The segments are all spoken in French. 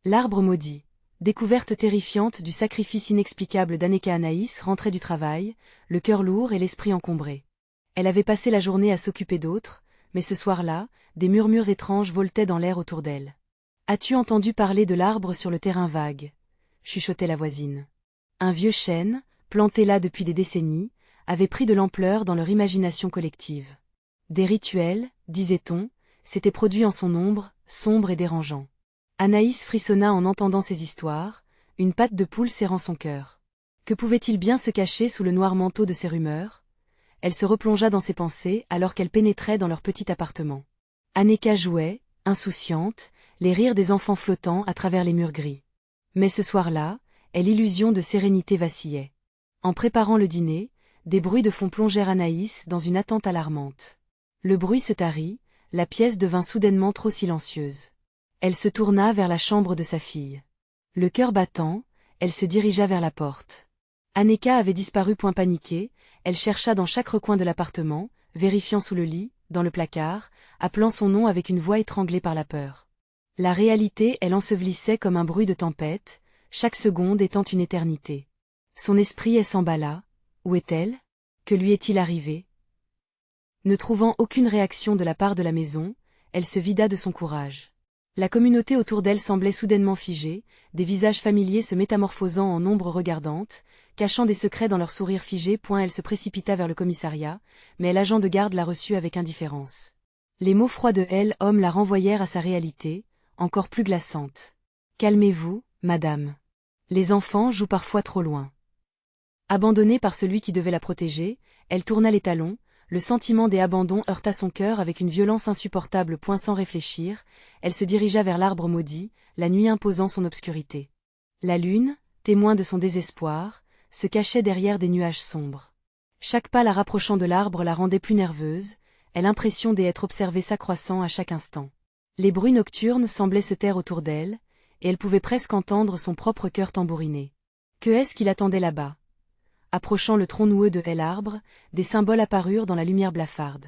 L'arbre maudit. Découverte terrifiante du sacrifice inexplicable d'Aneka Anaïs rentrait du travail, le cœur lourd et l'esprit encombré. Elle avait passé la journée à s'occuper d'autres, mais ce soir-là, des murmures étranges voletaient dans l'air autour d'elle. « As-tu entendu parler de l'arbre sur le terrain vague » chuchotait la voisine. Un vieux chêne, planté là depuis des décennies, avait pris de l'ampleur dans leur imagination collective. Des rituels, disait-on, s'étaient produits en son ombre, sombres et dérangeants. Anaïs frissonna en entendant ces histoires, une patte de poule serrant son cœur. Que pouvait-il bien se cacher sous le noir manteau de ces rumeurs? Elle se replongea dans ses pensées alors qu'elle pénétrait dans leur petit appartement. Aneka jouait, insouciante, les rires des enfants flottant à travers les murs gris. Mais ce soir-là, l'illusion de sérénité vacillait. En préparant le dîner, des bruits de fond plongèrent Anaïs dans une attente alarmante. Le bruit se tarit, la pièce devint soudainement trop silencieuse. Elle se tourna vers la chambre de sa fille. Le cœur battant, elle se dirigea vers la porte. Aneka avait disparu point paniquée, elle chercha dans chaque recoin de l'appartement, vérifiant sous le lit, dans le placard, appelant son nom avec une voix étranglée par la peur. La réalité, elle ensevelissait comme un bruit de tempête, chaque seconde étant une éternité. Son esprit s'emballa. Où est-elle? Que lui est-il arrivé? Ne trouvant aucune réaction de la part de la maison, elle se vida de son courage. La communauté autour d'elle semblait soudainement figée, des visages familiers se métamorphosant en ombres regardantes, cachant des secrets dans leurs sourires figés. Elle se précipita vers le commissariat, mais l'agent de garde la reçut avec indifférence. Les mots froids de homme la renvoyèrent à sa réalité, encore plus glaçante. « Calmez-vous, madame. Les enfants jouent parfois trop loin. » Abandonnée par celui qui devait la protéger, elle tourna les talons, le sentiment des abandons heurta son cœur avec une violence insupportable. Sans réfléchir, elle se dirigea vers l'arbre maudit, la nuit imposant son obscurité. La lune, témoin de son désespoir, se cachait derrière des nuages sombres. Chaque pas la rapprochant de l'arbre la rendait plus nerveuse, et l'impression d'être observée s'accroissant à chaque instant. Les bruits nocturnes semblaient se taire autour d'elle, et elle pouvait presque entendre son propre cœur tambouriner. Que est-ce qu'il attendait là-bas? Approchant le tronc noueux de l'arbre, des symboles apparurent dans la lumière blafarde.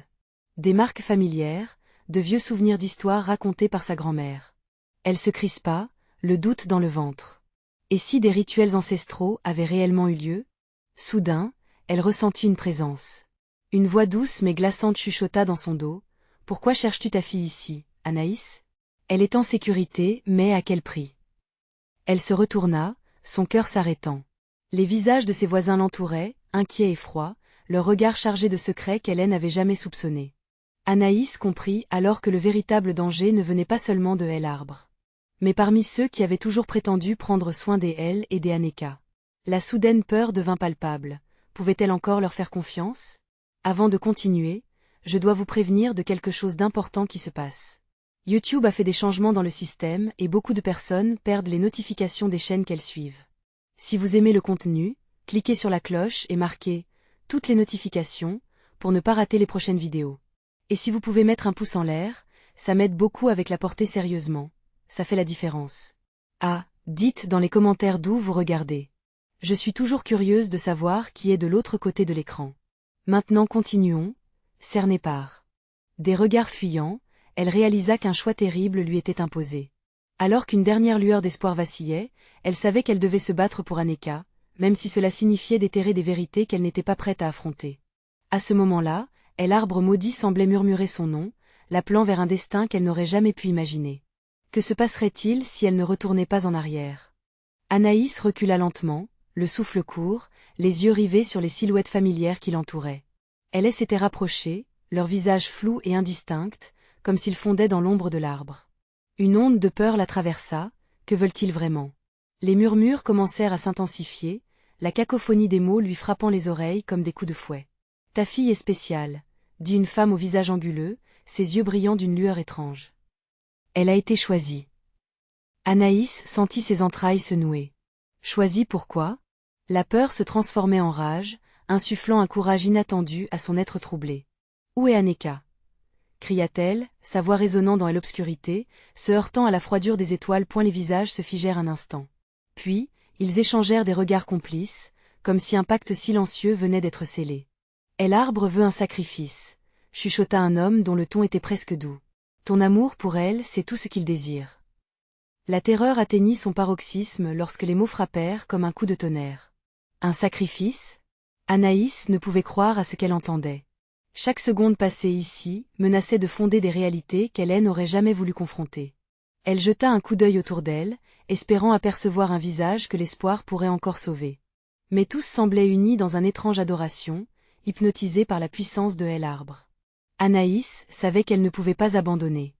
Des marques familières, de vieux souvenirs d'histoires racontés par sa grand-mère. Elle se crispa, le doute dans le ventre. Et si des rituels ancestraux avaient réellement eu lieu? Soudain, elle ressentit une présence. Une voix douce mais glaçante chuchota dans son dos. « Pourquoi cherches-tu ta fille ici, Anaïs? Elle est en sécurité, mais à quel prix? » Elle se retourna, son cœur s'arrêtant. Les visages de ses voisins l'entouraient, inquiets et froids, leurs regards chargés de secrets qu'elle n'avait jamais soupçonnés. Anaïs comprit alors que le véritable danger ne venait pas seulement de l'arbre. Mais parmi ceux qui avaient toujours prétendu prendre soin des et des Aneka. La soudaine peur devint palpable. Pouvait-elle encore leur faire confiance? Avant de continuer, je dois vous prévenir de quelque chose d'important qui se passe. YouTube a fait des changements dans le système et beaucoup de personnes perdent les notifications des chaînes qu'elles suivent. Si vous aimez le contenu, cliquez sur la cloche et marquez « Toutes les notifications » pour ne pas rater les prochaines vidéos. Et si vous pouvez mettre un pouce en l'air, ça m'aide beaucoup avec la portée sérieusement. Ça fait la différence. Ah, dites dans les commentaires d'où vous regardez. Je suis toujours curieuse de savoir qui est de l'autre côté de l'écran. Maintenant continuons, cernée par des regards fuyants, elle réalisa qu'un choix terrible lui était imposé. Alors qu'une dernière lueur d'espoir vacillait, elle savait qu'elle devait se battre pour Aneka, même si cela signifiait déterrer des vérités qu'elle n'était pas prête à affronter. À ce moment-là, l'arbre maudit semblait murmurer son nom, l'appelant vers un destin qu'elle n'aurait jamais pu imaginer. Que se passerait-il si elle ne retournait pas en arrière? Anaïs recula lentement, le souffle court, les yeux rivés sur les silhouettes familières qui l'entouraient. Elle s'était rapprochée, leurs visages flous et indistincts, comme s'ils fondaient dans l'ombre de l'arbre. Une onde de peur la traversa. Que veulent-ils vraiment? Les murmures commencèrent à s'intensifier, la cacophonie des mots lui frappant les oreilles comme des coups de fouet. « Ta fille est spéciale », dit une femme au visage anguleux, ses yeux brillant d'une lueur étrange. Elle a été choisie. Anaïs sentit ses entrailles se nouer. Choisie pourquoi? La peur se transformait en rage, insufflant un courage inattendu à son être troublé. « Où est Aneka ?» cria-t-elle, sa voix résonnant dans l'obscurité, se heurtant à la froidure des étoiles. Les visages se figèrent un instant. Puis, ils échangèrent des regards complices, comme si un pacte silencieux venait d'être scellé. « L'arbre veut un sacrifice », chuchota un homme dont le ton était presque doux. « Ton amour pour elle, c'est tout ce qu'il désire. » La terreur atteignit son paroxysme lorsque les mots frappèrent comme un coup de tonnerre. Un sacrifice? Anaïs ne pouvait croire à ce qu'elle entendait. Chaque seconde passée ici menaçait de fonder des réalités qu'elle n'aurait jamais voulu confronter. Elle jeta un coup d'œil autour d'elle, espérant apercevoir un visage que l'espoir pourrait encore sauver. Mais tous semblaient unis dans une étrange adoration, hypnotisés par la puissance de l'arbre. Anaïs savait qu'elle ne pouvait pas abandonner.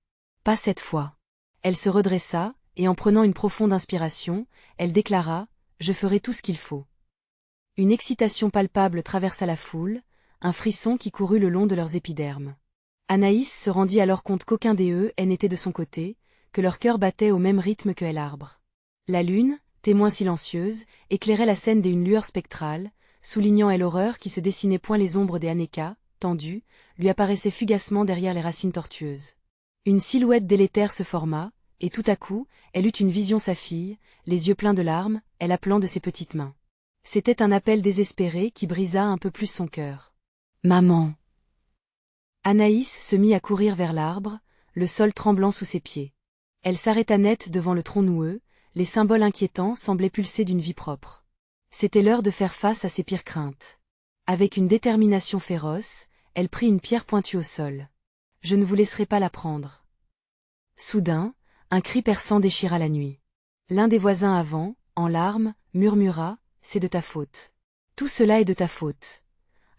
Pas cette fois. Elle se redressa, et en prenant une profonde inspiration, elle déclara « Je ferai tout ce qu'il faut ». Une excitation palpable traversa la foule, un frisson qui courut le long de leurs épidermes. Anaïs se rendit alors compte qu'aucun des eux n'était de son côté, que leur cœur battait au même rythme que l'arbre. La lune, témoin silencieuse, éclairait la scène d'une lueur spectrale, soulignant l'horreur qui se dessinait point les ombres des hannecas, tendues, lui apparaissaient fugacement derrière les racines tortueuses. Une silhouette délétère se forma, et tout à coup, elle eut une vision sa fille, les yeux pleins de larmes, elle appelant de ses petites mains. C'était un appel désespéré qui brisa un peu plus son cœur. « Maman !» Anaïs se mit à courir vers l'arbre, le sol tremblant sous ses pieds. Elle s'arrêta net devant le tronc noueux, les symboles inquiétants semblaient pulser d'une vie propre. C'était l'heure de faire face à ses pires craintes. Avec une détermination féroce, elle prit une pierre pointue au sol. « Je ne vous laisserai pas la prendre. » Soudain, un cri perçant déchira la nuit. L'un des voisins avant, en larmes, murmura « C'est de ta faute. Tout cela est de ta faute. »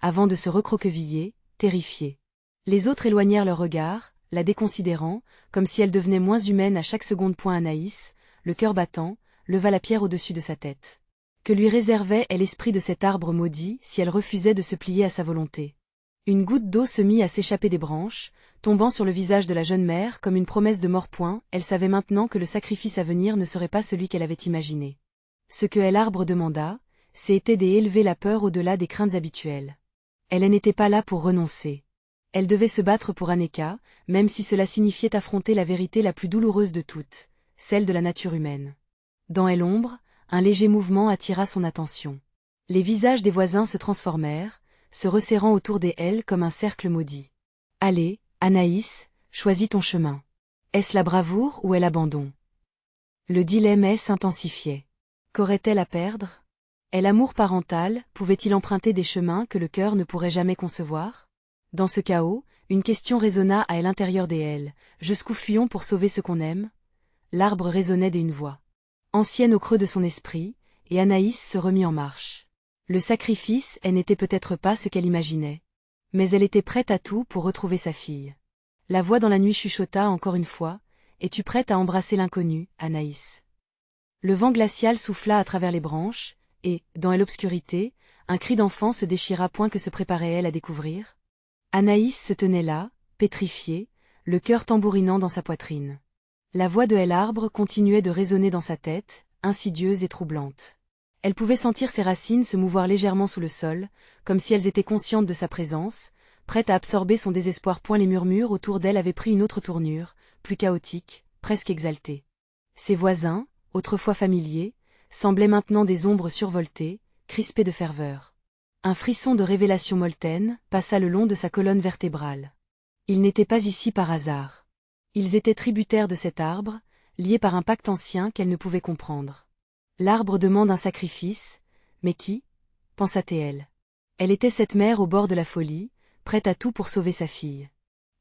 Avant de se recroqueviller, terrifiés. Les autres éloignèrent leur regard, la déconsidérant, comme si elle devenait moins humaine à chaque seconde. Anaïs, le cœur battant, leva la pierre au-dessus de sa tête. Que lui réservait l'esprit de cet arbre maudit si elle refusait de se plier à sa volonté? Une goutte d'eau se mit à s'échapper des branches, tombant sur le visage de la jeune mère comme une promesse de mort. Elle savait maintenant que le sacrifice à venir ne serait pas celui qu'elle avait imaginé. Ce que l'arbre demanda, c'était d'élever la peur au-delà des craintes habituelles. Elle n'était pas là pour renoncer. Elle devait se battre pour Aneka, même si cela signifiait affronter la vérité la plus douloureuse de toutes, celle de la nature humaine. Dans l'ombre, un léger mouvement attira son attention. Les visages des voisins se transformèrent, se resserrant autour d'elle comme un cercle maudit. « Allez, Anaïs, choisis ton chemin. Est-ce la bravoure ou l'abandon ?» Le dilemme s'intensifiait. Qu'aurait-elle à perdre? L'amour parental, pouvait-il emprunter des chemins que le cœur ne pourrait jamais concevoir? Dans ce chaos, une question résonna à l'intérieur d'elle. Jusqu'où fuyons pour sauver ce qu'on aime? L'arbre résonnait d'une voix ancienne au creux de son esprit, et Anaïs se remit en marche. Le sacrifice, n'était peut-être pas ce qu'elle imaginait. Mais elle était prête à tout pour retrouver sa fille. La voix dans la nuit chuchota encore une fois. « Es-tu prête à embrasser l'inconnu, Anaïs ?» Le vent glacial souffla à travers les branches, et, dans l'obscurité, un cri d'enfant se déchira. Que se préparait-elle à découvrir? Anaïs se tenait là, pétrifiée, le cœur tambourinant dans sa poitrine. La voix de l'arbre continuait de résonner dans sa tête, insidieuse et troublante. Elle pouvait sentir ses racines se mouvoir légèrement sous le sol, comme si elles étaient conscientes de sa présence, prêtes à absorber son désespoir. Les murmures autour d'elle avaient pris une autre tournure, plus chaotique, presque exaltée. Ses voisins, autrefois familiers, semblaient maintenant des ombres survoltées, crispées de ferveur. Un frisson de révélation moltaine passa le long de sa colonne vertébrale. Ils n'étaient pas ici par hasard. Ils étaient tributaires de cet arbre, liés par un pacte ancien qu'elle ne pouvait comprendre. L'arbre demande un sacrifice, mais qui? Pensa-t-elle. Elle était cette mère au bord de la folie, prête à tout pour sauver sa fille.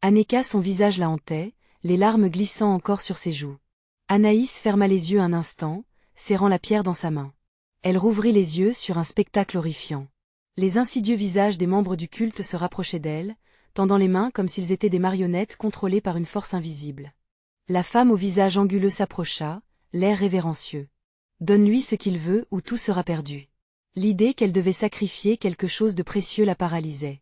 Aneka, son visage la hantait, les larmes glissant encore sur ses joues. Anaïs ferma les yeux un instant, serrant la pierre dans sa main. Elle rouvrit les yeux sur un spectacle horrifiant. Les insidieux visages des membres du culte se rapprochaient d'elle, tendant les mains comme s'ils étaient des marionnettes contrôlées par une force invisible. La femme au visage anguleux s'approcha, l'air révérencieux. « Donne-lui ce qu'il veut ou tout sera perdu. » L'idée qu'elle devait sacrifier quelque chose de précieux la paralysait.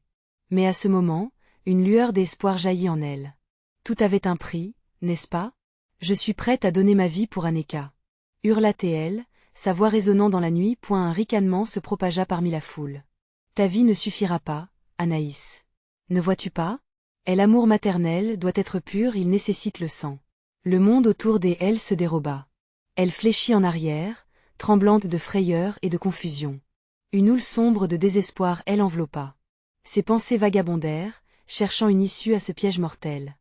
Mais à ce moment, une lueur d'espoir jaillit en elle. Tout avait un prix, n'est-ce pas? Je suis prête à donner ma vie pour Aneka. Hurla-t-elle, sa voix résonnant dans la nuit. Un ricanement se propagea parmi la foule. Ta vie ne suffira pas, Anaïs. Ne vois-tu pas? L'amour maternel doit être pur, il nécessite le sang. Le monde autour d'elle se déroba. Elle fléchit en arrière, tremblante de frayeur et de confusion. Une houle sombre de désespoir l'enveloppa. Ses pensées vagabondèrent, cherchant une issue à ce piège mortel.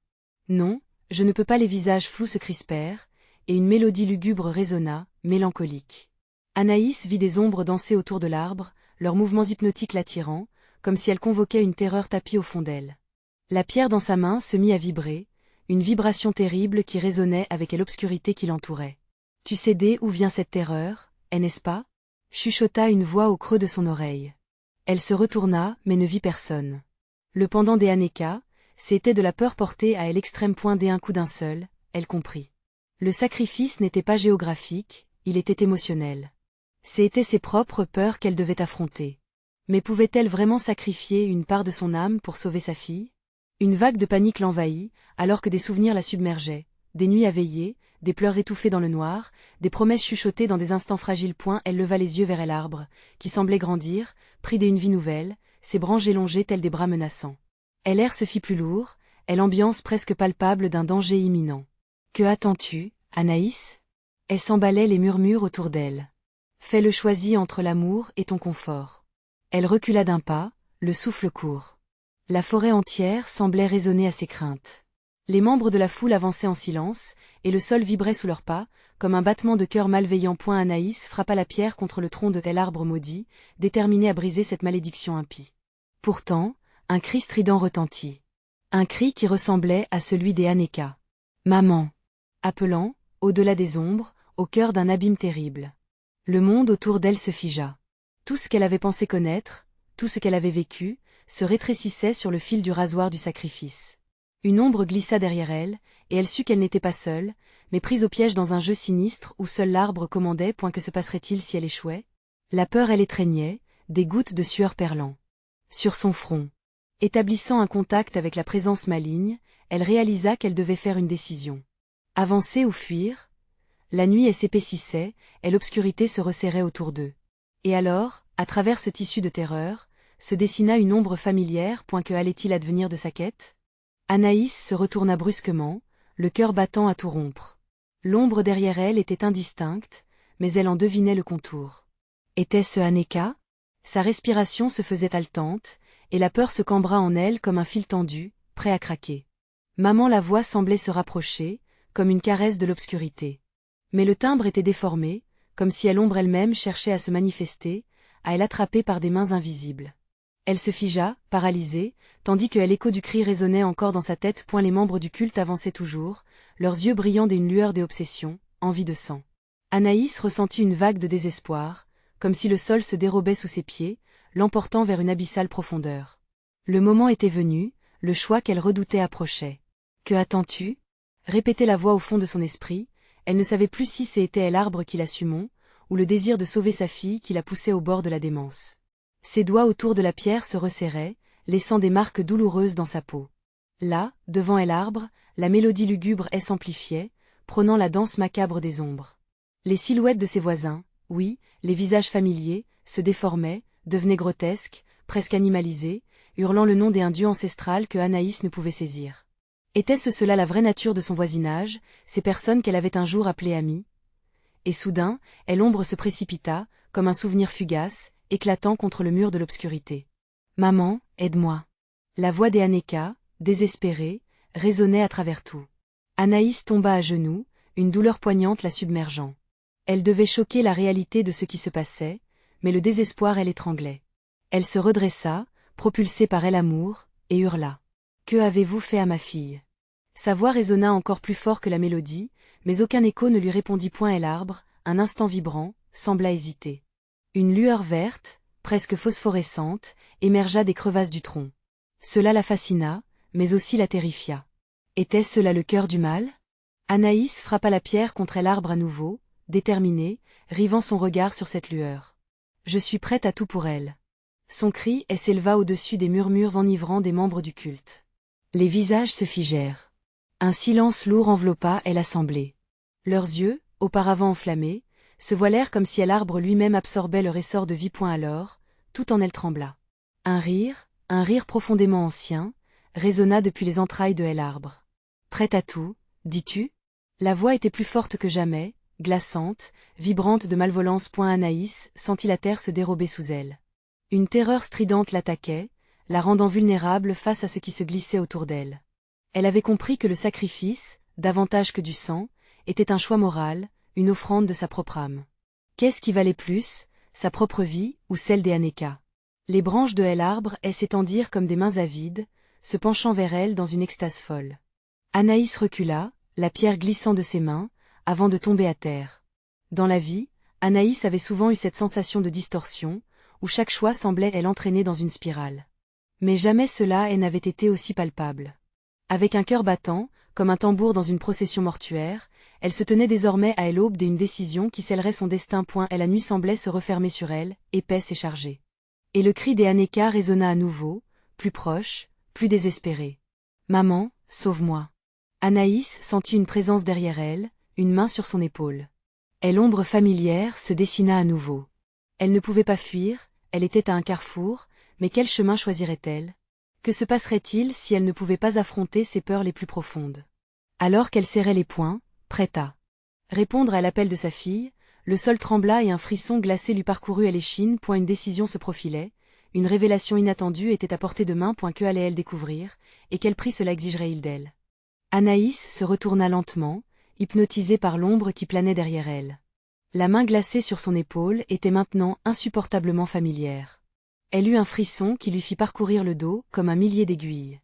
Non, je ne peux pas. Les visages flous se crispèrent, et une mélodie lugubre résonna, mélancolique. Anaïs vit des ombres danser autour de l'arbre, leurs mouvements hypnotiques l'attirant, comme si elle convoquait une terreur tapie au fond d'elle. La pierre dans sa main se mit à vibrer, une vibration terrible qui résonnait avec l'obscurité qui l'entourait. « Tu sais d'où vient cette terreur, n'est-ce pas ?» chuchota une voix au creux de son oreille. Elle se retourna, mais ne vit personne. Le pendant des Haneka, c'était de la peur portée à l'extrême point d'un coup d'un seul, elle comprit. Le sacrifice n'était pas géographique, il était émotionnel. C'étaient ses propres peurs qu'elle devait affronter. Mais pouvait-elle vraiment sacrifier une part de son âme pour sauver sa fille? Une vague de panique l'envahit, alors que des souvenirs la submergeaient, des nuits à veiller, des pleurs étouffés dans le noir, des promesses chuchotées dans des instants fragiles. Elle leva les yeux vers l'arbre, qui semblait grandir, pris d'une vie nouvelle, ses branches élongées telles des bras menaçants. L'air se fit plus lourd, l'ambiance presque palpable d'un danger imminent. « Que attends-tu, Anaïs ?» Elle s'emballait les murmures autour d'elle. « Fais le choisi entre l'amour et ton confort. » Elle recula d'un pas, le souffle court. La forêt entière semblait résonner à ses craintes. Les membres de la foule avançaient en silence, et le sol vibrait sous leurs pas, comme un battement de cœur malveillant. Anaïs frappa la pierre contre le tronc de l'arbre maudit, déterminée à briser cette malédiction impie. Pourtant, un cri strident retentit. Un cri qui ressemblait à celui des Haneka. « Maman !» appelant, au-delà des ombres, au cœur d'un abîme terrible. Le monde autour d'elle se figea. Tout ce qu'elle avait pensé connaître, tout ce qu'elle avait vécu, se rétrécissait sur le fil du rasoir du sacrifice. Une ombre glissa derrière elle, et elle sut qu'elle n'était pas seule, mais prise au piège dans un jeu sinistre où seul l'arbre commandait. Que se passerait-il si elle échouait? La peur elle étreignait, des gouttes de sueur perlant sur son front. Établissant un contact avec la présence maligne, elle réalisa qu'elle devait faire une décision. Avancer ou fuir? La nuit s'épaississait, et l'obscurité se resserrait autour d'eux. Et alors, à travers ce tissu de terreur, se dessina une ombre familière. Que allait-il advenir de sa quête? Anaïs se retourna brusquement, le cœur battant à tout rompre. L'ombre derrière elle était indistincte, mais elle en devinait le contour. Était-ce Haneka? Sa respiration se faisait haletante, et la peur se cambra en elle comme un fil tendu, prêt à craquer. Maman, la voix semblait se rapprocher, comme une caresse de l'obscurité. Mais le timbre était déformé, comme si l'ombre elle-même cherchait à se manifester, à l'attraper par des mains invisibles. Elle se figea, paralysée, tandis que l'écho du cri résonnait encore dans sa tête. Les membres du culte avançaient toujours, leurs yeux brillant d'une lueur d'obsession, envie de sang. Anaïs ressentit une vague de désespoir, comme si le sol se dérobait sous ses pieds, l'emportant vers une abyssale profondeur. Le moment était venu, le choix qu'elle redoutait approchait. « Que attends-tu » répétait la voix au fond de son esprit. Elle ne savait plus si c'était l'arbre qui la sumon, ou le désir de sauver sa fille qui la poussait au bord de la démence. Ses doigts autour de la pierre se resserraient, laissant des marques douloureuses dans sa peau. Là, devant l'arbre, la mélodie lugubre s'amplifiait, prônant la danse macabre des ombres. Les silhouettes de ses voisins, oui, les visages familiers, se déformaient, devenaient grotesques, presque animalisés, hurlant le nom d'un dieu ancestral que Anaïs ne pouvait saisir. Était-ce cela la vraie nature de son voisinage, ces personnes qu'elle avait un jour appelées amies? Et soudain, l'ombre se précipita, comme un souvenir fugace, éclatant contre le mur de l'obscurité. « Maman, aide-moi !» La voix des Haneka, désespérée, résonnait à travers tout. Anaïs tomba à genoux, une douleur poignante la submergeant. Elle devait choquer la réalité de ce qui se passait, mais le désespoir l'étranglait. Elle se redressa, propulsée par l'amour, et hurla. « Que avez-vous fait à ma fille ?» Sa voix résonna encore plus fort que la mélodie, mais aucun écho ne lui répondit. L'arbre, un instant vibrant, sembla hésiter. Une lueur verte, presque phosphorescente, émergea des crevasses du tronc. Cela la fascina, mais aussi la terrifia. Était-ce là le cœur du mal? Anaïs frappa la pierre contre l'arbre à nouveau, déterminée, rivant son regard sur cette lueur. « Je suis prête à tout pour elle. » Son cri s'éleva au-dessus des murmures enivrants des membres du culte. Les visages se figèrent. Un silence lourd enveloppa l'assemblée. Leurs yeux, auparavant enflammés, se voilèrent comme si l'arbre lui-même absorbait leur essor de vie. Alors, tout en elle trembla. Un rire profondément ancien, résonna depuis les entrailles de l'arbre. « Prête à tout, dis-tu » La voix était plus forte que jamais, glaçante, vibrante de malvolance. Anaïs sentit la terre se dérober sous elle. Une terreur stridente l'attaquait, la rendant vulnérable face à ce qui se glissait autour d'elle. Elle avait compris que le sacrifice, davantage que du sang, était un choix moral, une offrande de sa propre âme. Qu'est-ce qui valait plus, sa propre vie ou celle des Aneka? Les branches de l'arbre s'étendirent comme des mains avides, se penchant vers elle dans une extase folle. Anaïs recula, la pierre glissant de ses mains, avant de tomber à terre. Dans la vie, Anaïs avait souvent eu cette sensation de distorsion, où chaque choix semblait l'entraîner dans une spirale. Mais jamais cela n'avait été aussi palpable. Avec un cœur battant, comme un tambour dans une procession mortuaire, elle se tenait désormais à l'aube d'une décision qui scellerait son destin. Et la nuit semblait se refermer sur elle, épaisse et chargée. Et le cri des Aneka résonna à nouveau, plus proche, plus désespéré. « Maman, sauve-moi !» Anaïs sentit une présence derrière elle, une main sur son épaule. Et l'ombre familière se dessina à nouveau. Elle ne pouvait pas fuir, elle était à un carrefour, mais quel chemin choisirait-elle? Que se passerait-il si elle ne pouvait pas affronter ses peurs les plus profondes? Alors qu'elle serrait les poings, prête à répondre à l'appel de sa fille, le sol trembla et un frisson glacé lui parcourut l'échine. Une décision se profilait, une révélation inattendue était à portée de main. Que allait-elle découvrir, et quel prix cela exigerait-il d'elle? Anaïs se retourna lentement, hypnotisée par l'ombre qui planait derrière elle. La main glacée sur son épaule était maintenant insupportablement familière. Elle eut un frisson qui lui fit parcourir le dos comme un millier d'aiguilles.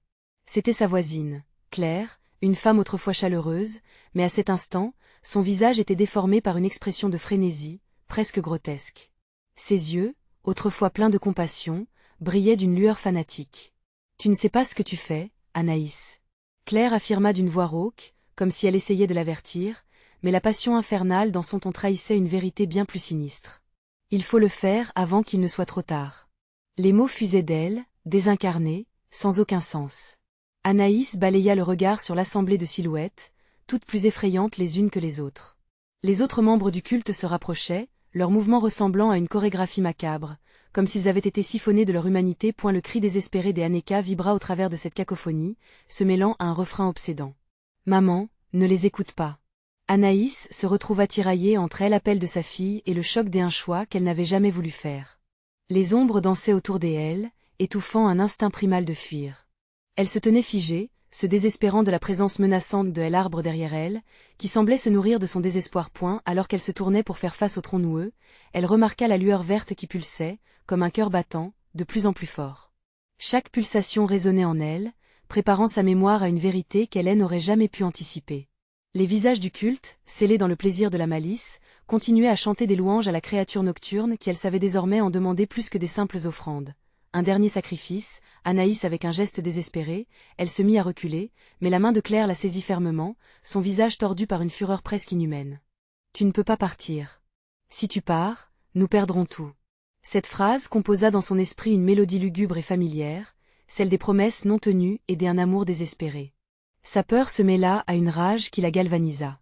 C'était sa voisine, Claire, une femme autrefois chaleureuse, mais à cet instant, son visage était déformé par une expression de frénésie, presque grotesque. Ses yeux, autrefois pleins de compassion, brillaient d'une lueur fanatique. « Tu ne sais pas ce que tu fais, Anaïs. » Claire affirma d'une voix rauque, comme si elle essayait de l'avertir, mais la passion infernale dans son ton trahissait une vérité bien plus sinistre. Il faut le faire avant qu'il ne soit trop tard. Les mots fusaient d'elle, désincarnés, sans aucun sens. Anaïs balaya le regard sur l'assemblée de silhouettes, toutes plus effrayantes les unes que les autres. Les autres membres du culte se rapprochaient, leurs mouvements ressemblant à une chorégraphie macabre, comme s'ils avaient été siphonnés de leur humanité. Le cri désespéré des Aneka vibra au travers de cette cacophonie, se mêlant à un refrain obsédant. « Maman, ne les écoute pas. » Anaïs se retrouva tiraillée entre l'appel de sa fille et le choc d'un choix qu'elle n'avait jamais voulu faire. Les ombres dansaient autour d'elle, étouffant un instinct primal de fuir. Elle se tenait figée, se désespérant de la présence menaçante de l'arbre derrière elle, qui semblait se nourrir de son désespoir. Alors qu'elle se tournait pour faire face au tronc noueux, elle remarqua la lueur verte qui pulsait, comme un cœur battant, de plus en plus fort. Chaque pulsation résonnait en elle, préparant sa mémoire à une vérité qu'elle n'aurait jamais pu anticiper. Les visages du culte, scellés dans le plaisir de la malice, continuaient à chanter des louanges à la créature nocturne qui elle savait désormais en demander plus que des simples offrandes. Un dernier sacrifice, Anaïs avec un geste désespéré, elle se mit à reculer, mais la main de Claire la saisit fermement, son visage tordu par une fureur presque inhumaine. « Tu ne peux pas partir. Si tu pars, nous perdrons tout. » Cette phrase composa dans son esprit une mélodie lugubre et familière, celle des promesses non tenues et d'un amour désespéré. Sa peur se mêla à une rage qui la galvanisa.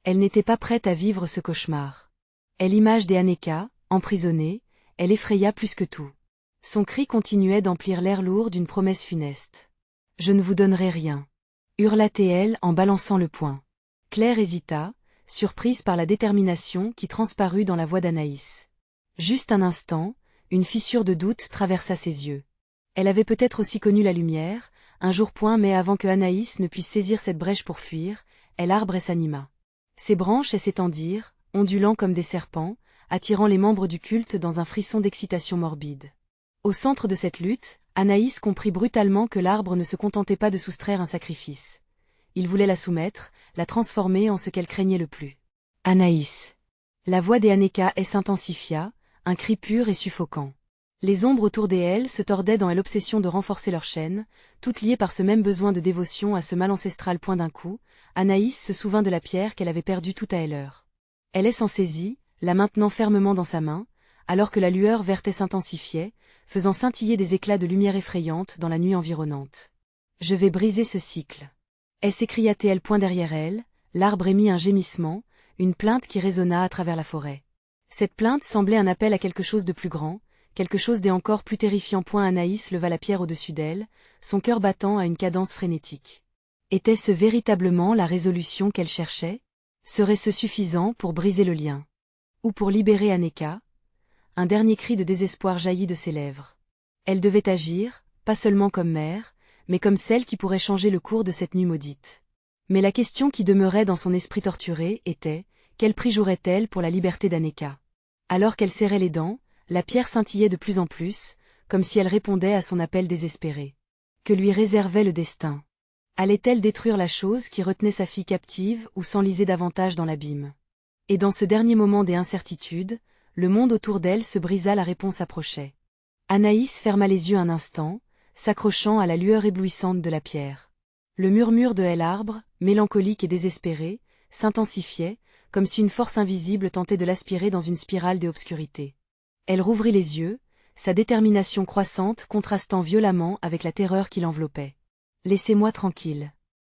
Elle n'était pas prête à vivre ce cauchemar. Et l'image des Aneka, emprisonnée, elle effraya plus que tout. Son cri continuait d'emplir l'air lourd d'une promesse funeste. « Je ne vous donnerai rien » hurla-t-elle en balançant le poing. Claire hésita, surprise par la détermination qui transparut dans la voix d'Anaïs. Juste un instant, une fissure de doute traversa ses yeux. Elle avait peut-être aussi connu la lumière, un jour. Mais avant que Anaïs ne puisse saisir cette brèche pour fuir, l'arbre s'anima. Ses branches s'étendirent, ondulant comme des serpents, attirant les membres du culte dans un frisson d'excitation morbide. Au centre de cette lutte, Anaïs comprit brutalement que l'arbre ne se contentait pas de soustraire un sacrifice. Il voulait la soumettre, la transformer en ce qu'elle craignait le plus. « Anaïs !» La voix des Aneka s'intensifia, un cri pur et suffocant. Les ombres autour d'elle se tordaient dans l'obsession de renforcer leur chaîne, toutes liées par ce même besoin de dévotion à ce mal ancestral. D'un coup, Anaïs se souvint de la pierre qu'elle avait perdue tout à l'heure. Elle s'en saisit, la maintenant fermement dans sa main, alors que la lueur verte s'intensifiait, faisant scintiller des éclats de lumière effrayante dans la nuit environnante. « Je vais briser ce cycle. » s'écria-t-elle. Derrière elle, l'arbre émit un gémissement, une plainte qui résonna à travers la forêt. Cette plainte semblait un appel à quelque chose de plus grand, quelque chose d'encore plus terrifiant. Anaïs leva la pierre au-dessus d'elle, son cœur battant à une cadence frénétique. Était-ce véritablement la résolution qu'elle cherchait? Serait-ce suffisant pour briser le lien? Ou pour libérer Aneka? Un dernier cri de désespoir jaillit de ses lèvres. Elle devait agir, pas seulement comme mère, mais comme celle qui pourrait changer le cours de cette nuit maudite. Mais la question qui demeurait dans son esprit torturé était, quel prix jouerait-elle pour la liberté d'Aneka? Alors qu'elle serrait les dents, la pierre scintillait de plus en plus, comme si elle répondait à son appel désespéré. Que lui réservait le destin? Allait-elle détruire la chose qui retenait sa fille captive ou s'enliser davantage dans l'abîme? Et dans ce dernier moment des incertitudes, le monde autour d'elle se brisa, la réponse approchait. Anaïs ferma les yeux un instant, s'accrochant à la lueur éblouissante de la pierre. Le murmure de l'arbre, mélancolique et désespéré, s'intensifiait, comme si une force invisible tentait de l'aspirer dans une spirale d'obscurité. Elle rouvrit les yeux, sa détermination croissante contrastant violemment avec la terreur qui l'enveloppait. « Laissez-moi tranquille !»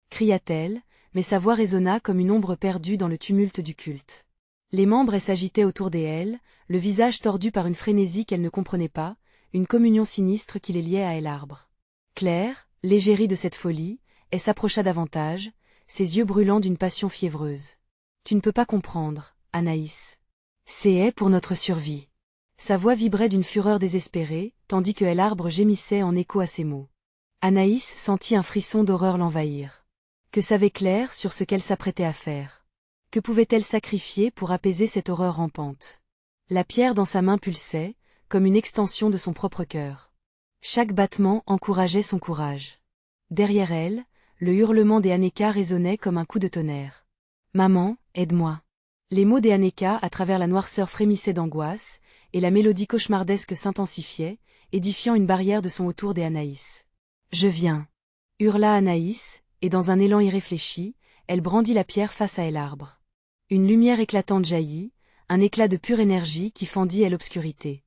cria-t-elle, mais sa voix résonna comme une ombre perdue dans le tumulte du culte. Les membres s'agitaient autour d'elle, le visage tordu par une frénésie qu'elle ne comprenait pas, une communion sinistre qui les liait à l'arbre. Claire, l'égérie de cette folie, elle s'approcha davantage, ses yeux brûlants d'une passion fiévreuse. « Tu ne peux pas comprendre, Anaïs. C'est pour notre survie. » Sa voix vibrait d'une fureur désespérée, tandis que l'arbre gémissait en écho à ses mots. Anaïs sentit un frisson d'horreur l'envahir. Que savait Claire sur ce qu'elle s'apprêtait à faire? Que pouvait-elle sacrifier pour apaiser cette horreur rampante? La pierre dans sa main pulsait, comme une extension de son propre cœur. Chaque battement encourageait son courage. Derrière elle, le hurlement des Aneka résonnait comme un coup de tonnerre. « Maman, aide-moi !» Les mots des Aneka à travers la noirceur frémissaient d'angoisse, et la mélodie cauchemardesque s'intensifiait, édifiant une barrière de son autour des Anaïs. « Je viens !» hurla Anaïs, et dans un élan irréfléchi, elle brandit la pierre face à l'arbre. Une lumière éclatante jaillit, un éclat de pure énergie qui fendit l'obscurité.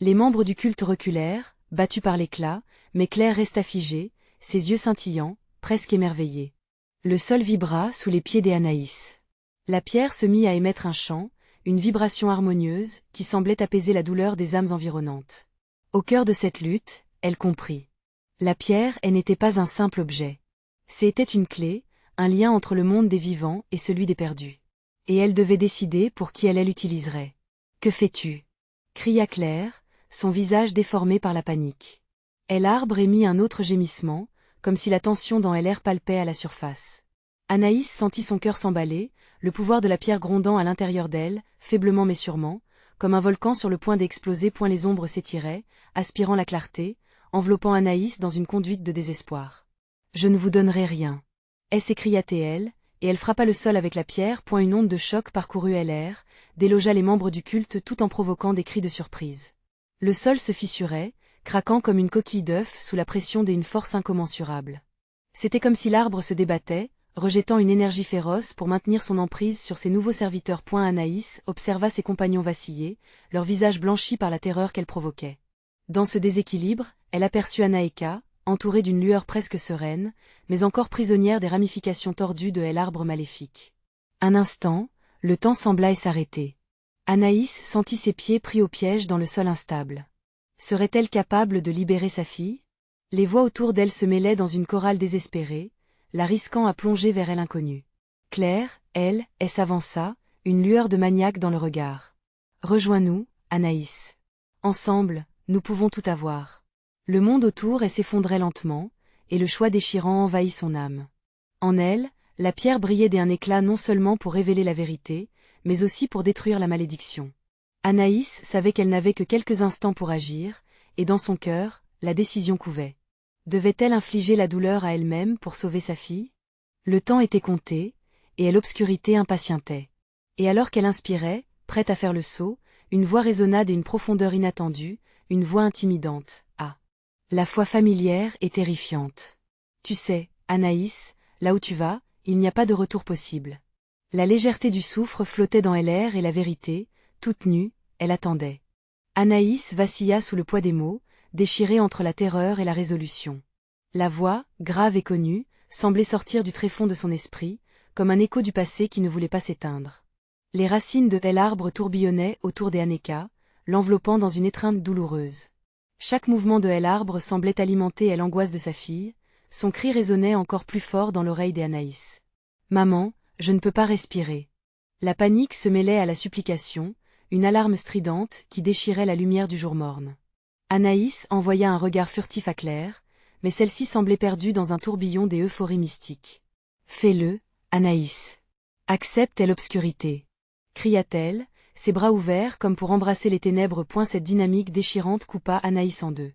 Les membres du culte reculèrent, battus par l'éclat, mais Claire resta figée, ses yeux scintillants, presque émerveillés. Le sol vibra sous les pieds des Anaïs. La pierre se mit à émettre un chant, une vibration harmonieuse, qui semblait apaiser la douleur des âmes environnantes. Au cœur de cette lutte, elle comprit. La pierre, elle n'était pas un simple objet. C'était une clé, un lien entre le monde des vivants et celui des perdus. Et elle devait décider pour qui elle l'utiliserait. « Que fais-tu » cria Claire, son visage déformé par la panique. L'arbre émit un autre gémissement, comme si la tension dans l'air palpait à la surface. Anaïs sentit son cœur s'emballer, le pouvoir de la pierre grondant à l'intérieur d'elle, faiblement mais sûrement, comme un volcan sur le point d'exploser. Les ombres s'étiraient, aspirant la clarté, enveloppant Anaïs dans une conduite de désespoir. « Je ne vous donnerai rien !» s'écria-t-elle, et elle frappa le sol avec la pierre. Une onde de choc parcourut l'air, délogea les membres du culte tout en provoquant des cris de surprise. Le sol se fissurait, craquant comme une coquille d'œuf sous la pression d'une force incommensurable. C'était comme si l'arbre se débattait, rejetant une énergie féroce pour maintenir son emprise sur ses nouveaux serviteurs. Anaïs observa ses compagnons vaciller, leur visage blanchi par la terreur qu'elle provoquait. Dans ce déséquilibre, elle aperçut Anaeka, entourée d'une lueur presque sereine, mais encore prisonnière des ramifications tordues de l'arbre maléfique. Un instant, le temps sembla s'arrêter. Anaïs sentit ses pieds pris au piège dans le sol instable. Serait-elle capable de libérer sa fille? Les voix autour d'elle se mêlaient dans une chorale désespérée, la risquant à plonger vers l'inconnu. Claire, elle s'avança, une lueur de maniaque dans le regard. « Rejoins-nous, Anaïs. Ensemble, nous pouvons tout avoir. » Le monde autour s'effondrait lentement, et le choix déchirant envahit son âme. En elle, la pierre brillait d'un éclat non seulement pour révéler la vérité, mais aussi pour détruire la malédiction. Anaïs savait qu'elle n'avait que quelques instants pour agir, et dans son cœur, la décision couvait. Devait-elle infliger la douleur à elle-même pour sauver sa fille? Le temps était compté, et l'obscurité impatientait. Et alors qu'elle inspirait, prête à faire le saut, une voix résonna d'une profondeur inattendue, une voix intimidante, la foi familière et terrifiante. « Tu sais, Anaïs, là où tu vas, il n'y a pas de retour possible. » La légèreté du soufre flottait dans l'air et la vérité, toute nue, elle attendait. Anaïs vacilla sous le poids des mots, déchirée entre la terreur et la résolution. La voix, grave et connue, semblait sortir du tréfonds de son esprit, comme un écho du passé qui ne voulait pas s'éteindre. Les racines de l'arbre tourbillonnaient autour des Aneka, l'enveloppant dans une étreinte douloureuse. Chaque mouvement de l'arbre semblait alimenter l'angoisse de sa fille, son cri résonnait encore plus fort dans l'oreille des Anaïs. « Maman, je ne peux pas respirer. » La panique se mêlait à la supplication, une alarme stridente qui déchirait la lumière du jour morne. Anaïs envoya un regard furtif à Claire, mais celle-ci semblait perdue dans un tourbillon des euphories mystiques. « Fais-le, Anaïs. Accepte l'obscurité. Cria-t-elle, ses bras ouverts comme pour embrasser les ténèbres. Cette dynamique déchirante coupa Anaïs en deux.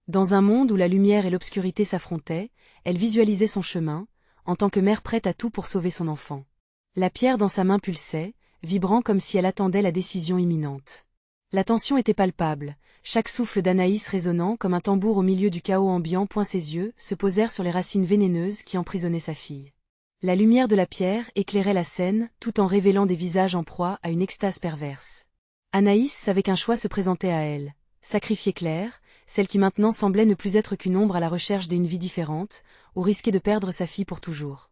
Dans un monde où la lumière et l'obscurité s'affrontaient, elle visualisait son chemin, en tant que mère prête à tout pour sauver son enfant. La pierre dans sa main pulsait, vibrant comme si elle attendait la décision imminente. La tension était palpable, chaque souffle d'Anaïs résonnant comme un tambour au milieu du chaos ambiant. Ses yeux se posèrent sur les racines vénéneuses qui emprisonnaient sa fille. La lumière de la pierre éclairait la scène, tout en révélant des visages en proie à une extase perverse. Anaïs savait qu'un choix se présentait à elle. Sacrifier Claire, celle qui maintenant semblait ne plus être qu'une ombre à la recherche d'une vie différente, ou risquer de perdre sa fille pour toujours.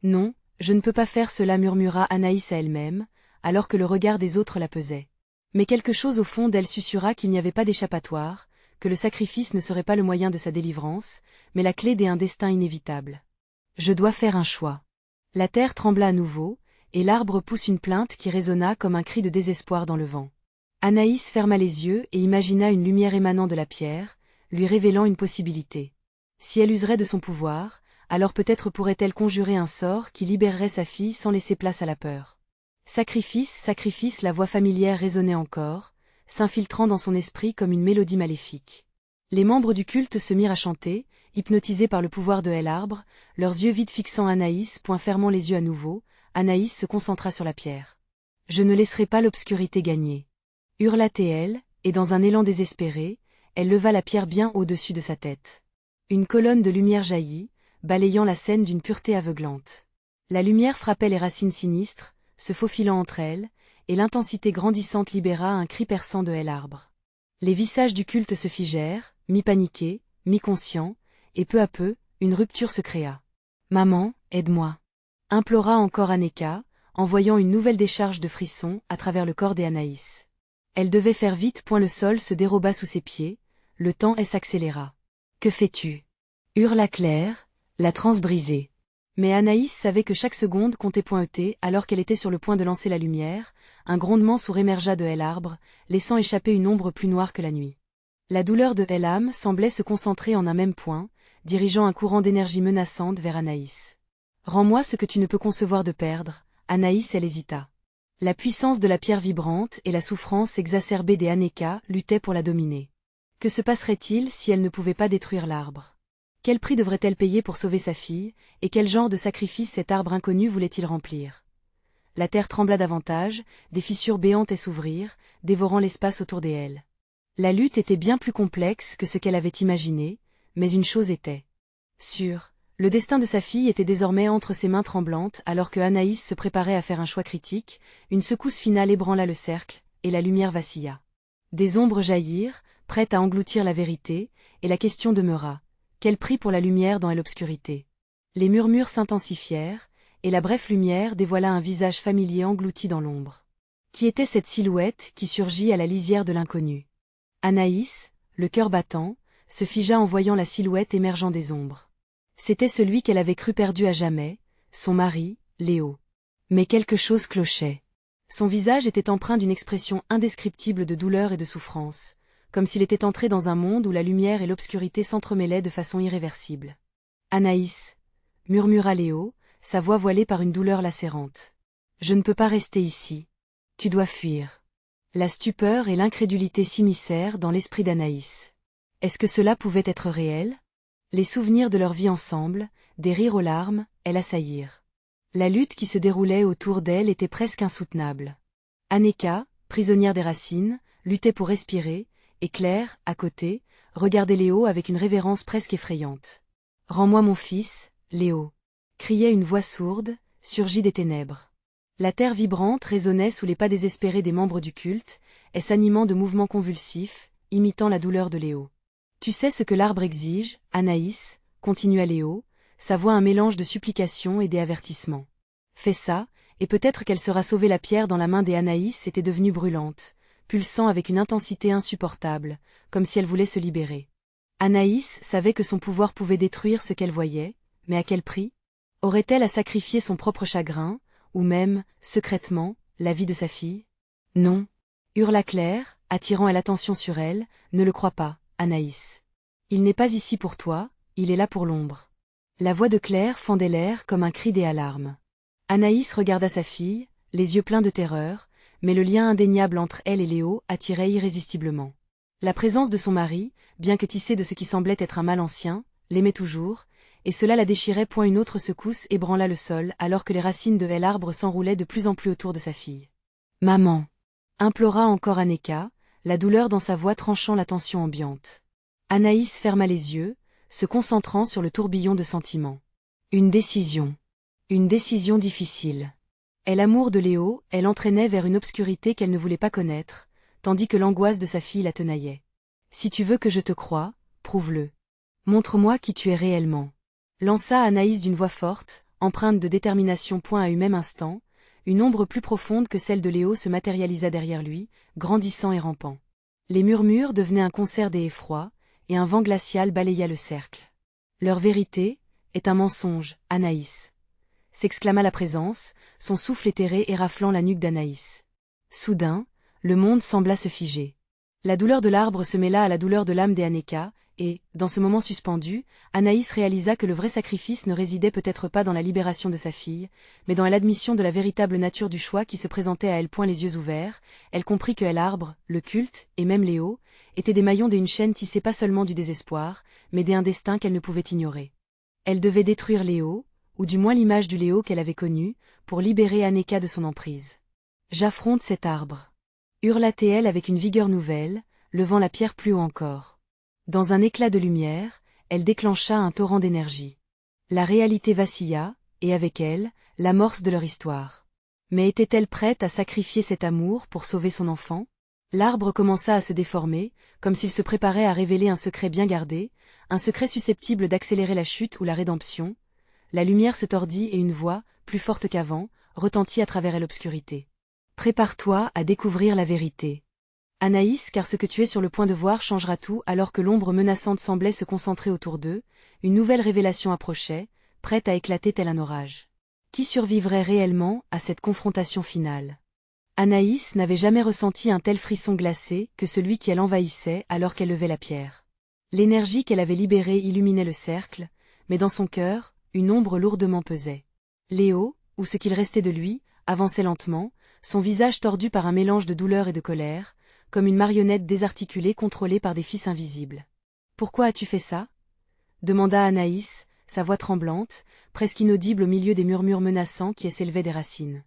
Non, je ne peux pas faire cela, murmura Anaïs à elle-même, alors que le regard des autres la pesait. Mais quelque chose au fond d'elle susurra qu'il n'y avait pas d'échappatoire, que le sacrifice ne serait pas le moyen de sa délivrance, mais la clé d'un destin inévitable. Je dois faire un choix. La terre trembla à nouveau, et l'arbre pousse une plainte qui résonna comme un cri de désespoir dans le vent. Anaïs ferma les yeux et imagina une lumière émanant de la pierre, lui révélant une possibilité. Si elle userait de son pouvoir, alors peut-être pourrait-elle conjurer un sort qui libérerait sa fille sans laisser place à la peur. Sacrifice, sacrifice, la voix familière résonnait encore, s'infiltrant dans son esprit comme une mélodie maléfique. Les membres du culte se mirent à chanter, hypnotisés par le pouvoir de l'arbre, leurs yeux vides fixant Anaïs. Fermant les yeux à nouveau, Anaïs se concentra sur la pierre. « Je ne laisserai pas l'obscurité gagner. » Hurla-t-elle, et dans un élan désespéré, elle leva la pierre bien au-dessus de sa tête. Une colonne de lumière jaillit, balayant la scène d'une pureté aveuglante. La lumière frappait les racines sinistres, se faufilant entre elles, et l'intensité grandissante libéra un cri perçant de l'arbre. Les visages du culte se figèrent, mi-paniqués, mi-conscients, et peu à peu, une rupture se créa. « Maman, aide-moi » implora encore Aneka, envoyant une nouvelle décharge de frissons à travers le corps d'Anaïs. Elle devait faire vite. Le sol se déroba sous ses pieds, le temps s'accéléra. « Que fais-tu » hurla Claire, la transe brisée. Mais Anaïs savait que chaque seconde comptait. Alors qu'elle était sur le point de lancer la lumière, un grondement sourd émergea de l'arbre, laissant échapper une ombre plus noire que la nuit. La douleur de l'âme semblait se concentrer en un même point, dirigeant un courant d'énergie menaçante vers Anaïs. « Rends-moi ce que tu ne peux concevoir de perdre » Anaïs, elle hésita. La puissance de la pierre vibrante et la souffrance exacerbée des Aneka luttaient pour la dominer. Que se passerait-il si elle ne pouvait pas détruire l'arbre? Quel prix devrait-elle payer pour sauver sa fille, et quel genre de sacrifice cet arbre inconnu voulait-il remplir? La terre trembla davantage, des fissures béantes s'ouvrirent, dévorant l'espace autour d'elle. La lutte était bien plus complexe que ce qu'elle avait imaginé, mais une chose était sûre, le destin de sa fille était désormais entre ses mains tremblantes. Alors que Anaïs se préparait à faire un choix critique, une secousse finale ébranla le cercle, et la lumière vacilla. Des ombres jaillirent, prêtes à engloutir la vérité, et la question demeura: quel prix pour la lumière dans l'obscurité? Les murmures s'intensifièrent, et la brève lumière dévoila un visage familier englouti dans l'ombre. Qui était cette silhouette qui surgit à la lisière de l'inconnu? Anaïs, le cœur battant, se figea en voyant la silhouette émergeant des ombres. C'était celui qu'elle avait cru perdu à jamais, son mari, Léo. Mais quelque chose clochait. Son visage était empreint d'une expression indescriptible de douleur et de souffrance, comme s'il était entré dans un monde où la lumière et l'obscurité s'entremêlaient de façon irréversible. « Anaïs » murmura Léo, sa voix voilée par une douleur lacérante. « Je ne peux pas rester ici. Tu dois fuir. » La stupeur et l'incrédulité s'immiscèrent dans l'esprit d'Anaïs. Est-ce que cela pouvait être réel? Les souvenirs de leur vie ensemble, des rires aux larmes, elle assaillirent. La lutte qui se déroulait autour d'elle était presque insoutenable. Aneka, prisonnière des racines, luttait pour respirer, et Claire, à côté, regardait Léo avec une révérence presque effrayante. « Rends-moi mon fils, Léo » criait une voix sourde, surgie des ténèbres. La terre vibrante résonnait sous les pas désespérés des membres du culte, et s'animant de mouvements convulsifs, imitant la douleur de Léo. « Tu sais ce que l'arbre exige, Anaïs » continua Léo, sa voix un mélange de supplication et d'avertissement. « Fais ça, et peut-être qu'elle sera sauvée. » La pierre dans la main d'Anaïs était devenue brûlante, pulsant avec une intensité insupportable, comme si elle voulait se libérer. Anaïs savait que son pouvoir pouvait détruire ce qu'elle voyait, mais à quel prix? Aurait-elle à sacrifier son propre chagrin, ou même, secrètement, la vie de sa fille? Non, hurla Claire, attirant l'attention sur elle, ne le crois pas, Anaïs. Il n'est pas ici pour toi, il est là pour l'ombre. La voix de Claire fendait l'air comme un cri d'alarme. Anaïs regarda sa fille, les yeux pleins de terreur, mais le lien indéniable entre elle et Léo attirait irrésistiblement. La présence de son mari, bien que tissée de ce qui semblait être un mal ancien, l'aimait toujours, et cela la déchirait. Une autre secousse ébranla le sol alors que les racines de l'arbre s'enroulaient de plus en plus autour de sa fille. « Maman !» implora encore Aneka, la douleur dans sa voix tranchant la tension ambiante. Anaïs ferma les yeux, se concentrant sur le tourbillon de sentiments. Une décision. Une décision difficile. Et l'amour de Léo, elle entraînait vers une obscurité qu'elle ne voulait pas connaître, tandis que l'angoisse de sa fille la tenaillait. Si tu veux que je te croie, prouve-le. Montre-moi qui tu es réellement. Lança Anaïs d'une voix forte, empreinte de détermination. À un même instant, une ombre plus profonde que celle de Léo se matérialisa derrière lui, grandissant et rampant. Les murmures devenaient un concert des effrois, et un vent glacial balaya le cercle. Leur vérité est un mensonge, Anaïs. S'exclama la présence, son souffle éthéré éraflant la nuque d'Anaïs. Soudain, le monde sembla se figer. La douleur de l'arbre se mêla à la douleur de l'âme d'Aneka, et, dans ce moment suspendu, Anaïs réalisa que le vrai sacrifice ne résidait peut-être pas dans la libération de sa fille, mais dans l'admission de la véritable nature du choix qui se présentait à elle. Les yeux ouverts, elle comprit que l'arbre, le culte, et même Léo, étaient des maillons d'une chaîne tissée pas seulement du désespoir, mais d'un destin qu'elle ne pouvait ignorer. Elle devait détruire Léo, ou du moins l'image du Léo qu'elle avait connu, pour libérer Aneka de son emprise. « J'affronte cet arbre !» hurla-t-elle avec une vigueur nouvelle, levant la pierre plus haut encore. Dans un éclat de lumière, elle déclencha un torrent d'énergie. La réalité vacilla, et avec elle, l'amorce de leur histoire. Mais était-elle prête à sacrifier cet amour pour sauver son enfant? L'arbre commença à se déformer, comme s'il se préparait à révéler un secret bien gardé, un secret susceptible d'accélérer la chute ou la rédemption. La lumière se tordit et une voix, plus forte qu'avant, retentit à travers l'obscurité. « Prépare-toi à découvrir la vérité. Anaïs, car ce que tu es sur le point de voir changera tout. » Alors que l'ombre menaçante semblait se concentrer autour d'eux, une nouvelle révélation approchait, prête à éclater tel un orage. Qui survivrait réellement à cette confrontation finale? Anaïs n'avait jamais ressenti un tel frisson glacé que celui qui l'envahissait alors qu'elle levait la pierre. L'énergie qu'elle avait libérée illuminait le cercle, mais dans son cœur, une ombre lourdement pesait. Léo, ou ce qu'il restait de lui, avançait lentement, son visage tordu par un mélange de douleur et de colère, comme une marionnette désarticulée contrôlée par des fils invisibles. « Pourquoi as-tu fait ça ?» demanda Anaïs, sa voix tremblante, presque inaudible au milieu des murmures menaçants qui s'élevaient des racines.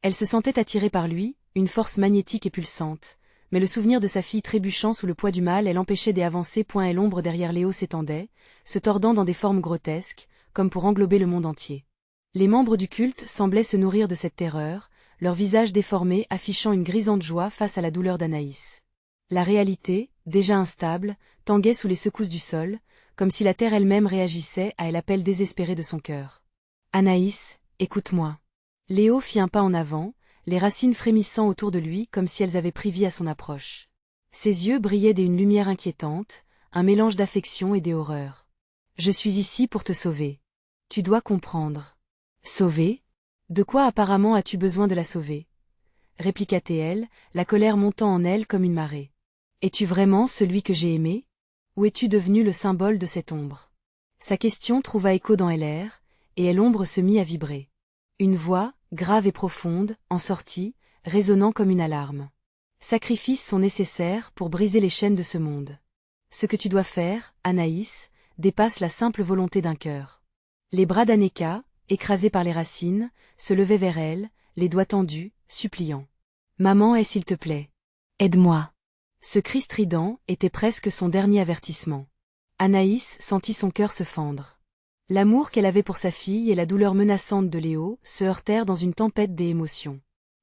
Elle se sentait attirée par lui, une force magnétique et pulsante, mais le souvenir de sa fille trébuchant sous le poids du mal l'empêchait d'avancer. Et l'ombre derrière Léo s'étendait, se tordant dans des formes grotesques, comme pour englober le monde entier. Les membres du culte semblaient se nourrir de cette terreur, leurs visages déformés affichant une grisante joie face à la douleur d'Anaïs. La réalité, déjà instable, tanguait sous les secousses du sol, comme si la terre elle-même réagissait à l'appel désespéré de son cœur. « Anaïs, écoute-moi. » Léo fit un pas en avant, les racines frémissant autour de lui comme si elles avaient pris vie à son approche. Ses yeux brillaient d'une lumière inquiétante, un mélange d'affection et d'horreur. « Je suis ici pour te sauver. Tu dois comprendre. »« Sauver ? De quoi apparemment as-tu besoin de la sauver ?» répliqua-t-elle, la colère montant en elle comme une marée. « Es-tu vraiment celui que j'ai aimé ? Ou es-tu devenu le symbole de cette ombre ?» Sa question trouva écho dans l'air, et l'ombre se mit à vibrer. Une voix, grave et profonde, en sortit, résonnant comme une alarme. « Sacrifices sont nécessaires pour briser les chaînes de ce monde. Ce que tu dois faire, Anaïs, dépasse la simple volonté d'un cœur. » Les bras d'Aneka, écrasés par les racines, se levaient vers elle, les doigts tendus, suppliants. « Maman, s'il te plaît. Aide-moi. » Ce cri strident était presque son dernier avertissement. Anaïs sentit son cœur se fendre. L'amour qu'elle avait pour sa fille et la douleur menaçante de Léo se heurtèrent dans une tempête d'émotions.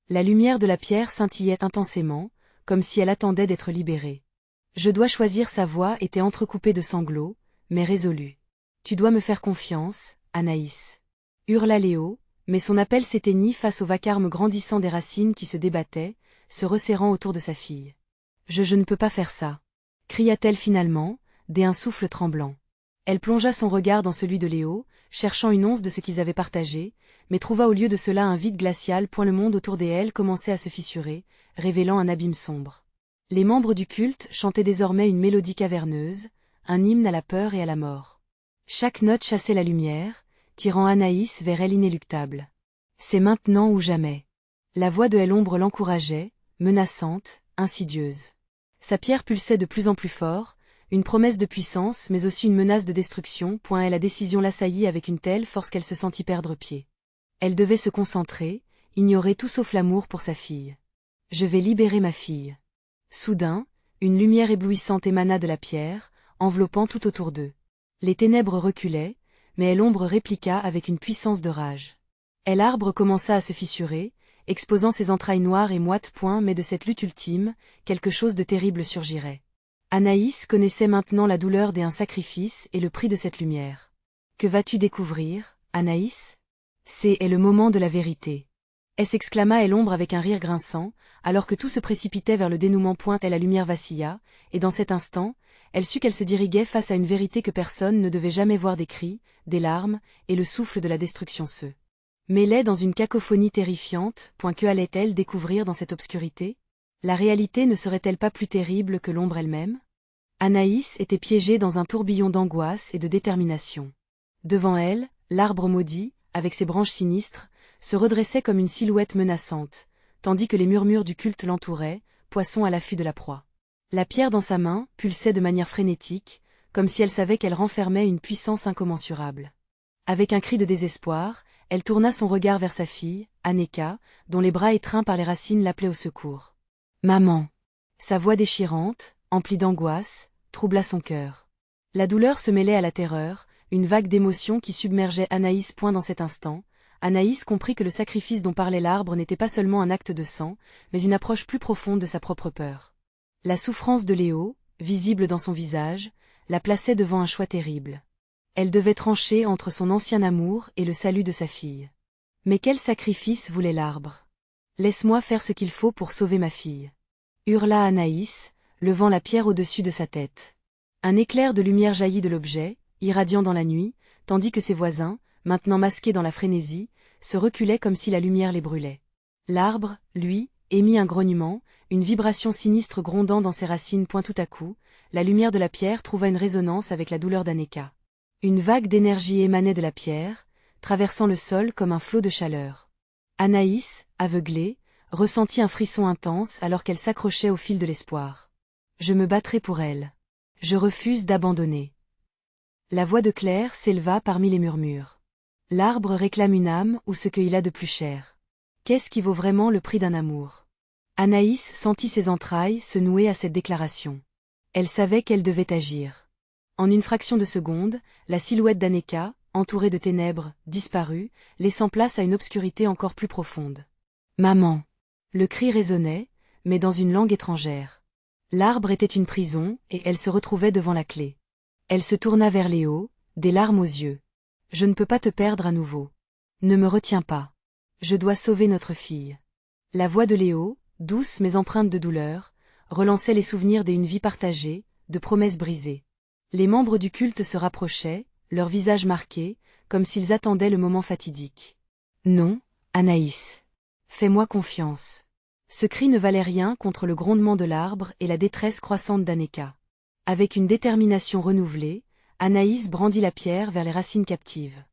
La lumière de la pierre scintillait intensément, comme si elle attendait d'être libérée. « Je dois choisir » sa voix était entrecoupée de sanglots, mais résolue. « Tu dois me faire confiance, Anaïs. » hurla Léo, mais son appel s'éteignit face au vacarme grandissant des racines qui se débattaient, se resserrant autour de sa fille. « Je ne peux pas faire ça !» cria-t-elle finalement, d'un souffle tremblant. Elle plongea son regard dans celui de Léo, cherchant une once de ce qu'ils avaient partagé, mais trouva au lieu de cela un vide glacial. Le monde autour d'elle commençait à se fissurer, révélant un abîme sombre. Les membres du culte chantaient désormais une mélodie caverneuse, un hymne à la peur et à la mort. Chaque note chassait la lumière, tirant Anaïs vers elle inéluctable. C'est maintenant ou jamais. La voix de l'ombre l'encourageait, menaçante, insidieuse. Sa pierre pulsait de plus en plus fort, une promesse de puissance mais aussi une menace de destruction. Et la décision l'assaillit avec une telle force qu'elle se sentit perdre pied. Elle devait se concentrer, ignorer tout sauf l'amour pour sa fille. Je vais libérer ma fille. Soudain, une lumière éblouissante émana de la pierre, enveloppant tout autour d'eux. Les ténèbres reculaient, mais l'ombre répliqua avec une puissance de rage. L'arbre commença à se fissurer, exposant ses entrailles noires et moites. Mais de cette lutte ultime, quelque chose de terrible surgirait. Anaïs connaissait maintenant la douleur d'un sacrifice et le prix de cette lumière. Que vas-tu découvrir, Anaïs? C'est le moment de la vérité. S'exclama l'ombre avec un rire grinçant, alors que tout se précipitait vers le dénouement. La lumière vacilla, et dans cet instant, elle sut qu'elle se dirigeait face à une vérité que personne ne devait jamais voir, des cris, des larmes, et le souffle de la destruction se mêlaient dans une cacophonie terrifiante. Que allait-elle découvrir dans cette obscurité? La réalité ne serait-elle pas plus terrible que l'ombre elle-même? Anaïs était piégée dans un tourbillon d'angoisse et de détermination. Devant elle, l'arbre maudit, avec ses branches sinistres, se redressait comme une silhouette menaçante, tandis que les murmures du culte l'entouraient, poisson à l'affût de la proie. La pierre dans sa main pulsait de manière frénétique, comme si elle savait qu'elle renfermait une puissance incommensurable. Avec un cri de désespoir, elle tourna son regard vers sa fille, Aneka, dont les bras étreints par les racines l'appelaient au secours. « Maman !» Sa voix déchirante, emplie d'angoisse, troubla son cœur. La douleur se mêlait à la terreur, une vague d'émotion qui submergeait Anaïs. Dans cet instant, Anaïs comprit que le sacrifice dont parlait l'arbre n'était pas seulement un acte de sang, mais une approche plus profonde de sa propre peur. La souffrance de Léo, visible dans son visage, la plaçait devant un choix terrible. Elle devait trancher entre son ancien amour et le salut de sa fille. Mais quel sacrifice voulait l'arbre? « Laisse-moi faire ce qu'il faut pour sauver ma fille » hurla Anaïs, levant la pierre au-dessus de sa tête. Un éclair de lumière jaillit de l'objet, irradiant dans la nuit, tandis que ses voisins, maintenant masqués dans la frénésie, se reculaient comme si la lumière les brûlait. L'arbre, lui, émit un grognement, une vibration sinistre grondant dans ses racines. Tout à coup, la lumière de la pierre trouva une résonance avec la douleur d'Aneka. Une vague d'énergie émanait de la pierre, traversant le sol comme un flot de chaleur. Anaïs, aveuglée, ressentit un frisson intense alors qu'elle s'accrochait au fil de l'espoir. « Je me battrai pour elle. Je refuse d'abandonner. » La voix de Claire s'éleva parmi les murmures. L'arbre réclame une âme ou ce qu'il a de plus cher. Qu'est-ce qui vaut vraiment le prix d'un amour? Anaïs sentit ses entrailles se nouer à cette déclaration. Elle savait qu'elle devait agir. En une fraction de seconde, la silhouette d'Aneka, entourée de ténèbres, disparut, laissant place à une obscurité encore plus profonde. « Maman !» Le cri résonnait, mais dans une langue étrangère. L'arbre était une prison, et elle se retrouvait devant la clé. Elle se tourna vers Léo, des larmes aux yeux. « Je ne peux pas te perdre à nouveau. Ne me retiens pas. Je dois sauver notre fille. » La voix de Léo, douce mais empreinte de douleur, relançait les souvenirs d'une vie partagée, de promesses brisées. Les membres du culte se rapprochaient, leurs visages marqués, comme s'ils attendaient le moment fatidique. « Non, Anaïs. Fais-moi confiance. » Ce cri ne valait rien contre le grondement de l'arbre et la détresse croissante d'Aneka. Avec une détermination renouvelée, Anaïs brandit la pierre vers les racines captives.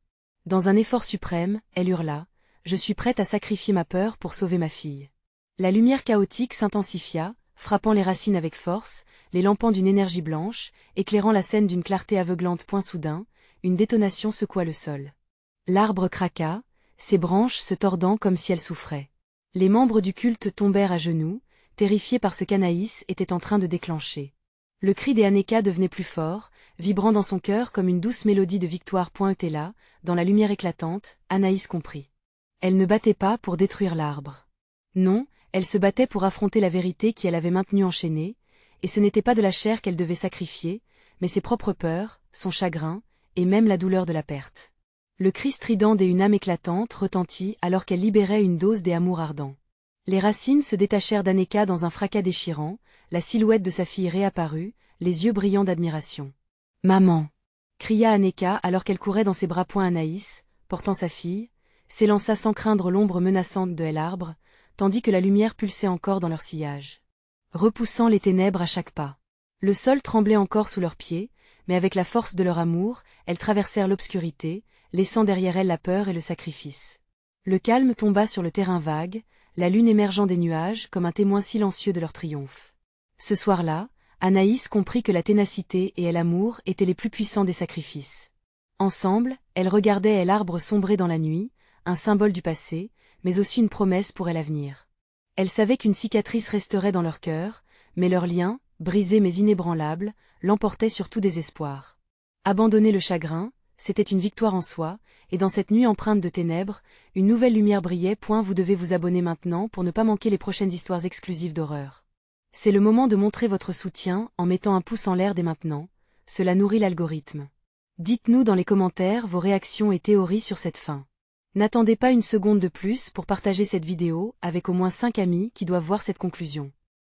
Dans un effort suprême, elle hurla « Je suis prête à sacrifier ma peur pour sauver ma fille. » La lumière chaotique s'intensifia, frappant les racines avec force, les lampant d'une énergie blanche, éclairant la scène d'une clarté aveuglante. Soudain, une détonation secoua le sol. L'arbre craqua, ses branches se tordant comme si elles souffraient. Les membres du culte tombèrent à genoux, terrifiés par ce qu'Anaïs était en train de déclencher. Le cri d'Aneka devenait plus fort, vibrant dans son cœur comme une douce mélodie de victoire. Et là, dans la lumière éclatante, Anaïs comprit. Elle ne battait pas pour détruire l'arbre. Non, elle se battait pour affronter la vérité qui l'avait maintenue enchaînée, et ce n'était pas de la chair qu'elle devait sacrifier, mais ses propres peurs, son chagrin, et même la douleur de la perte. Le cri strident d'une âme éclatante retentit alors qu'elle libérait une dose des amours ardents. Les racines se détachèrent d'Aneka dans un fracas déchirant, la silhouette de sa fille réapparut, les yeux brillants d'admiration. « Maman !» cria Aneka alors qu'elle courait dans ses bras. Anaïs, portant sa fille, s'élança sans craindre l'ombre menaçante de l'arbre, tandis que la lumière pulsait encore dans leur sillage, repoussant les ténèbres à chaque pas. Le sol tremblait encore sous leurs pieds, mais avec la force de leur amour, elles traversèrent l'obscurité, laissant derrière elles la peur et le sacrifice. Le calme tomba sur le terrain vague, la lune émergeant des nuages comme un témoin silencieux de leur triomphe. Ce soir-là, Anaïs comprit que la ténacité et l'amour étaient les plus puissants des sacrifices. Ensemble, elles regardaient l'arbre sombrer dans la nuit, un symbole du passé, mais aussi une promesse pour l'avenir. Elles savaient qu'une cicatrice resterait dans leur cœur, mais leur lien, brisé mais inébranlable, l'emportait sur tout désespoir. Abandonner le chagrin, c'était une victoire en soi, et dans cette nuit empreinte de ténèbres, une nouvelle lumière brillait. Vous devez vous abonner maintenant pour ne pas manquer les prochaines histoires exclusives d'horreur. C'est le moment de montrer votre soutien en mettant un pouce en l'air dès maintenant, cela nourrit l'algorithme. Dites-nous dans les commentaires vos réactions et théories sur cette fin. N'attendez pas une seconde de plus pour partager cette vidéo avec au moins 5 amis qui doivent voir cette conclusion.